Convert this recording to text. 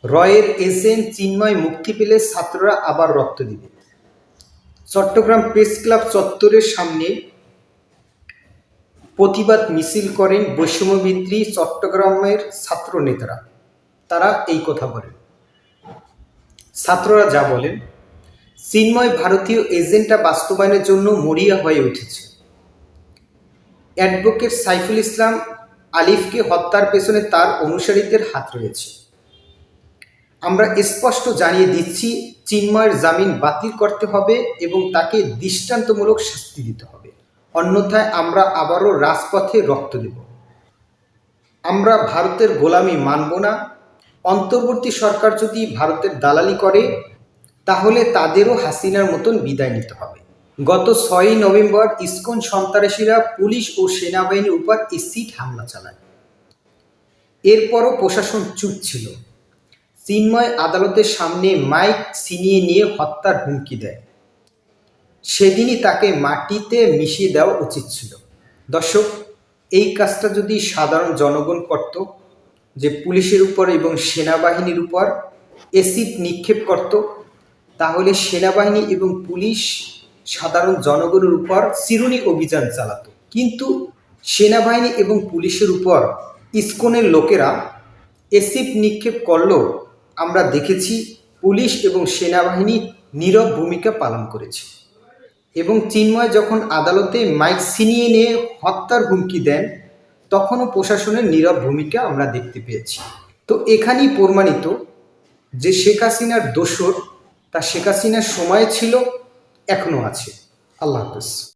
রয়ের এজেন্ট চিন্ময় মুক্তি পেলে ছাত্ররা আবার রক্ত দিবে। চট্টগ্রাম প্রেস ক্লাব চত্বরের সামনে প্রতিবাদ মিছিল করেন বৈষম্যবিরোধী চট্টগ্রামের ছাত্র নেতারা। তারা এই কথা বলেন, ছাত্ররা যা বলেন, চিন্ময় ভারতীয় এজেন্ডা বাস্তবায়নের জন্য মরিয়া হয়ে উঠেছে। অ্যাডভোকেট সাইফুল ইসলাম আলিফকে হত্যার পেছনে তার অনুসারীদের হাত রয়েছে। আমরা স্পষ্ট জানিয়ে দিচ্ছি, চিন্ময়ের জামিন বাতিল করতে হবে এবং তাকে দৃষ্টান্তমূলক শাস্তি দিতে হবে, অন্যথায় আমরা আবারও রাজপথে রক্ত দেব। আমরা ভারতের গোলামি মানব না। অন্তর্বর্তী সরকার যদি ভারতের দালালি করে তাহলে তাদেরও হাসিনার মতন বিদায় নিতে হবে। গত 6ই নভেম্বর ইসকন সন্ত্রাসীরা পুলিশ ও সেনাবাহিনীর উপর এসিড হামলা চালায়। এরপরও প্রশাসন চুপ ছিল। চিন্ময় আদালতের সামনে মাইক ছিনিয়ে নিয়ে হত্যার হুমকি দেয়। সেদিনই তাকে মাটিতে মিশিয়ে দেওয়া উচিত ছিল। দর্শক, এই কাজটা যদি সাধারণ জনগণ করত, যে পুলিশের উপর এবং সেনাবাহিনীর উপর এসিড নিক্ষেপ করত, তাহলে সেনাবাহিনী এবং পুলিশ সাধারণ জনগণের উপর চিরুনি অভিযান চালাতো। কিন্তু সেনাবাহিনী এবং পুলিশের উপর ইসকনের লোকেরা এসিড নিক্ষেপ করলেও আমরা দেখেছি পুলিশ এবং সেনাবাহিনী নীরব ভূমিকা পালন করেছে। এবং চিন্ময় যখন আদালতে মাইক ছিনিয়ে নিয়ে হত্যার হুমকি দেন, তখনও প্রশাসনের নীরব ভূমিকা আমরা দেখতে পেয়েছি। তো এখানেই প্রমাণিত যে শেখ হাসিনার দোসর, তা শেখ হাসিনার সময় ছিল, এখনও আছে। আল্লাহ হাফেজ।